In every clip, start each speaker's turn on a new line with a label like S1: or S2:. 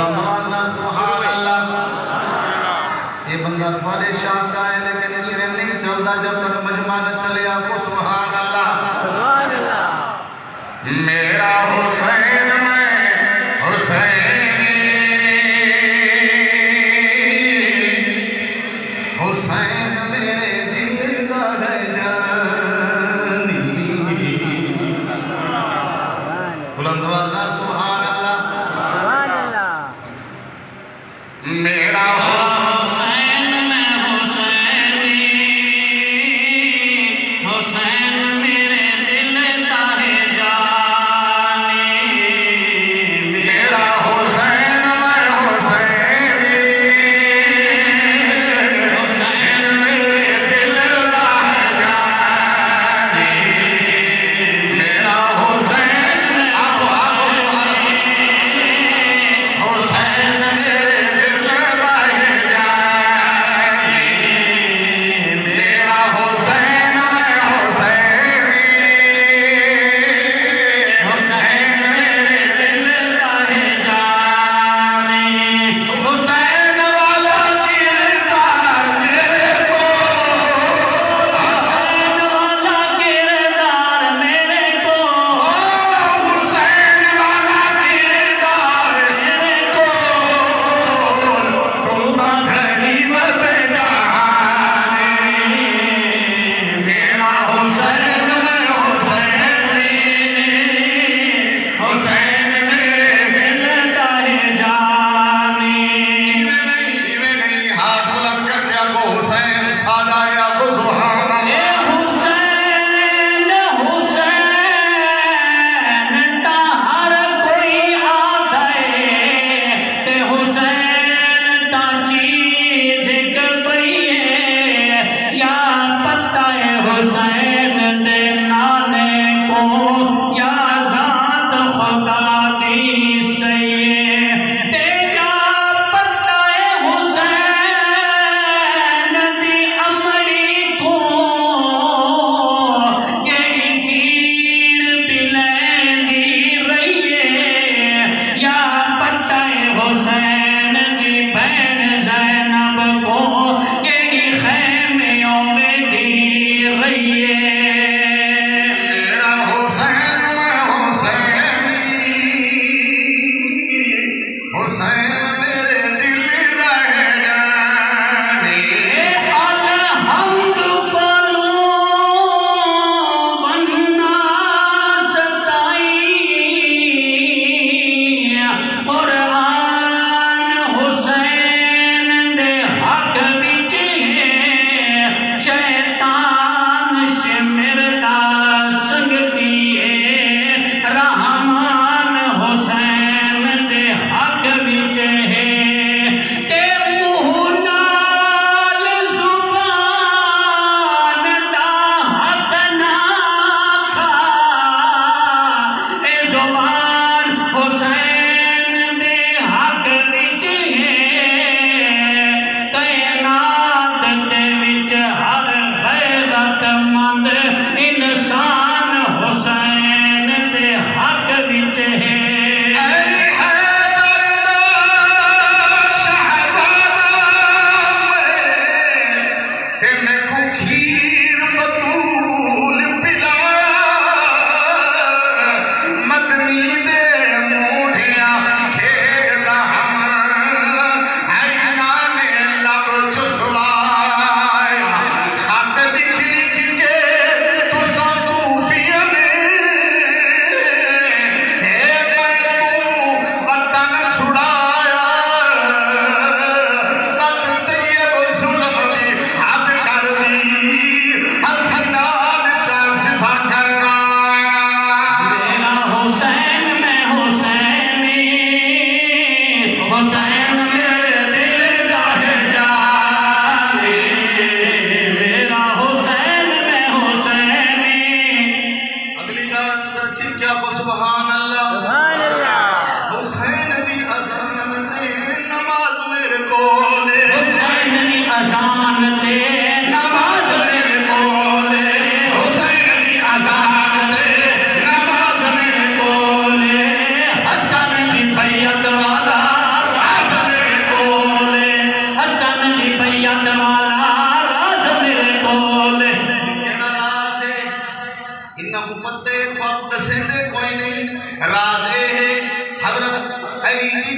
S1: बुलंद आवाज नाल सुभान अल्लाह। ये बंदा थोड़े शान दा है लेकिन ये नहीं चलता जब तक मजमा न चले। आपको सुभान अल्लाह। मेरा हुसैन में हुसैनी, हुसैन मेरे दिल का है जानी। बुलंद आवाज नाल सुभान अल्लाह। मेरा हुसैन में हुसैनी, हुसैन मेरे दिल का है जानी। मेरा हुसैन में हुसैनी, हुसैन मेरे दिल का है जानी। मेरा हुसैन आप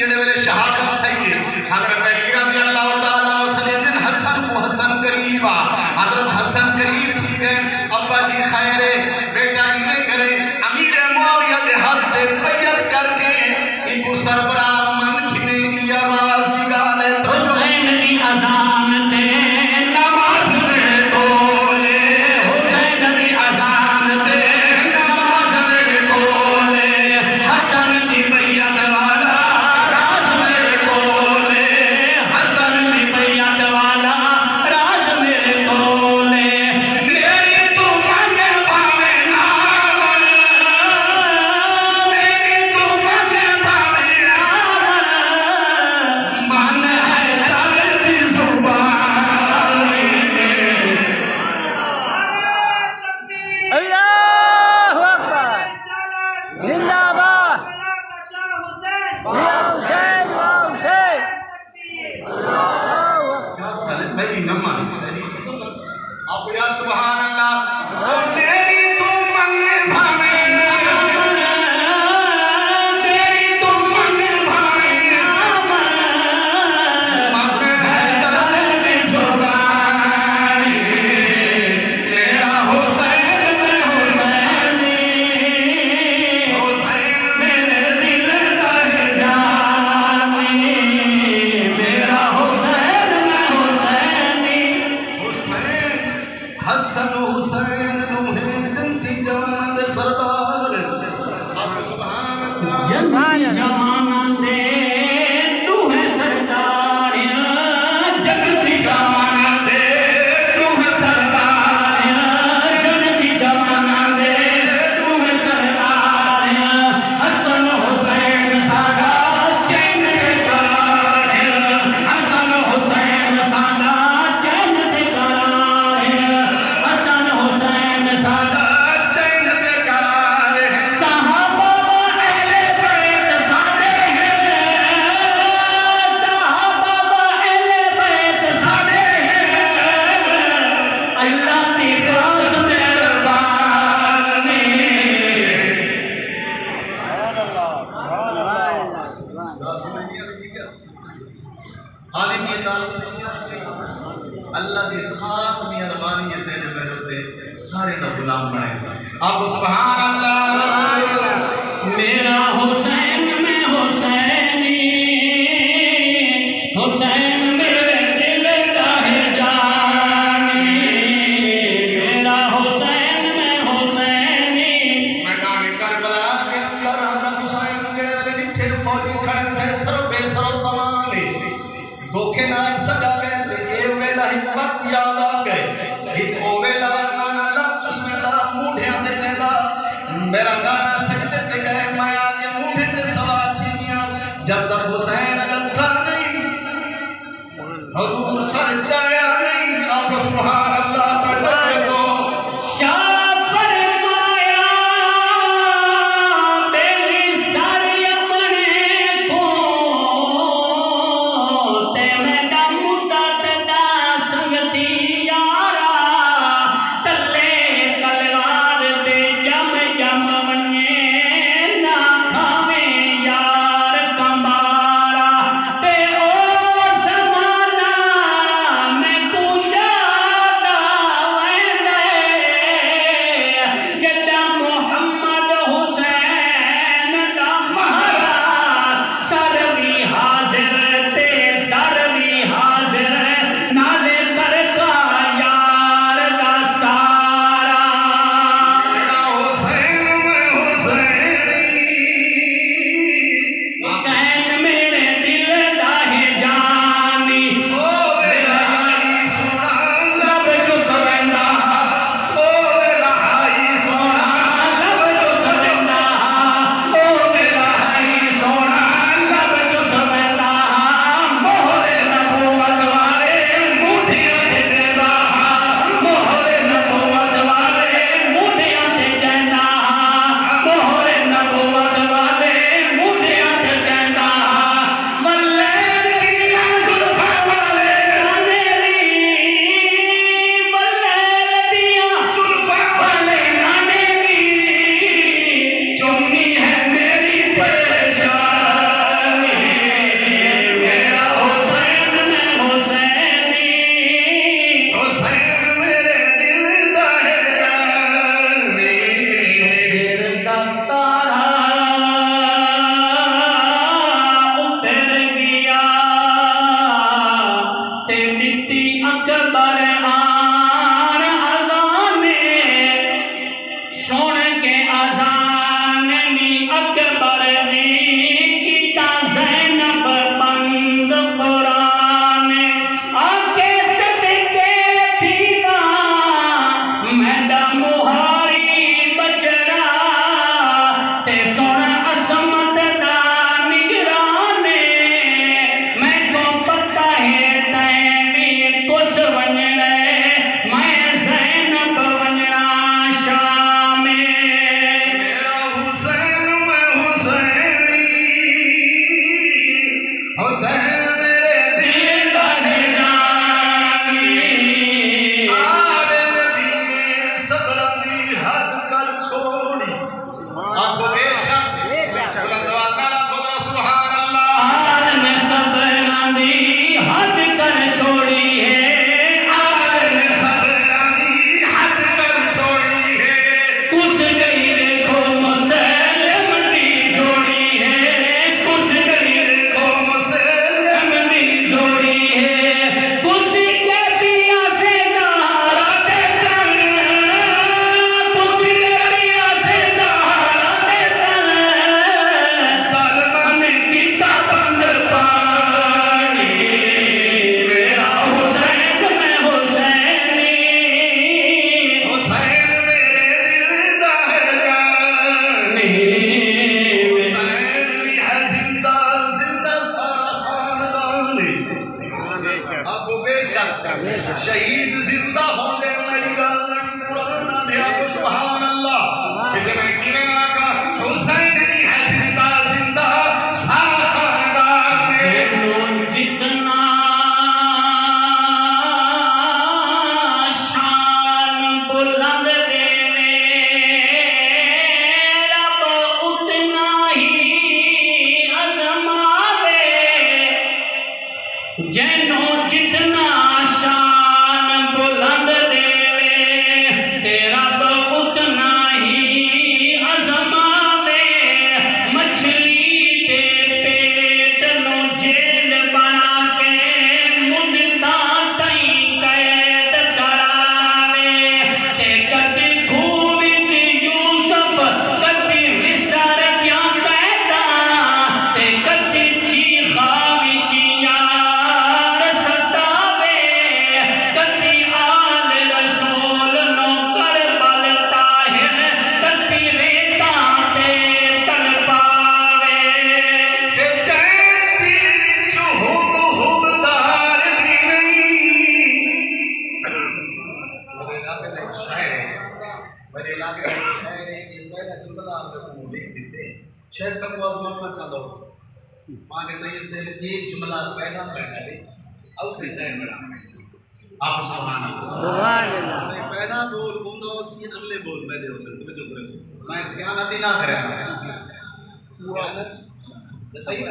S1: जेड़े वेले शहादत थई है हजरत अली रजी अल्लाह ताला सलीन हसन को हसन करीब हजरत हसन करीब थी गए अब्बा जी खैर बेटा इने करे अमीर मुआविया दे हाथ पे बैत करके इको सरबरा मन खिने लिया राज दी गाले हुसैन दी अजान ते नमाज में बोले हुसैन दी अजान ते नमाज में बोले हसन दी बैत वाला राज में बोले हसन दी बैत वाला राज में बोले मेरी तू मन भावे ना मेरी तू मन भावे ना मन है दर्द जुबान
S2: अल्लाहु अकबर जिंदाबाद या हुसैन या हुसैन अल्लाहु अकबर
S1: मेरी नम्मा आप यार सुभान अल्लाह ओ मेरी तू मन भावे मेरी तू मन भावे मन है दर्द जुबान मेरा हुसैन में हुसैनी हुसैन मेरे दिल का है जानी मेरा हुसैन में हुसैनी हुसैन हसन हुसैन नूहे जंती जवान दे सरदार आप सुभान अल्लाह
S2: जंती जवान दे दूहे सरदार
S1: जंती जवान दे
S2: दूहे सरदार जंती जवान दे दूहे सरदार हसन हुसैन सादा चैन के करार हसन हुसैन सादा चैन के करार हसन हुसैन सादा
S1: चैन के करार है
S2: साहबा अहले बैत सादे हैं साहबा अहले बैत सादे हैं अल्लाह की खास मेहरबानी
S1: अल्लाह की खास मेहरबानी है तेरे मेरे पे सारे का गुलाम बनाए आप सुभान अल्लाह
S2: मेरा हुसैन में हुसैनी हुसैन मेरे दिल का है जानी मेरा हुसैन में हुसैनी
S1: मैदान करबला के अंदर हजरत हुसैन के वेले निठे फौजी खड़े थे सरो बेसरो समाने धोखे ना सदा गए ए वेला ही वक्त याद आ गए एक ओ वेला नाना लफ्ज उसमें दा मूढ़ियां दे तेदा मेरा नाना सजदे पे गए मैं आके मूढ़े ते सवार कीनिया जब तक हुसैन लखा नहीं हुजूर सर जाया नहीं आप सुभान अल्लाह का सो
S2: शाह फरमाया मेरी सारी अपने को ते मैदान
S1: को आसमान में चला उस मां ने तैयब से एक जुमला पैदा बैठा ले अब कहता है बड़ा आप सुभान अल्लाह पहला बोल बंदा उसकी अगले बोल मैं दे उसे तुम्हें जो करे मैं ख्यानत ही ना करे ख्यानत सही है।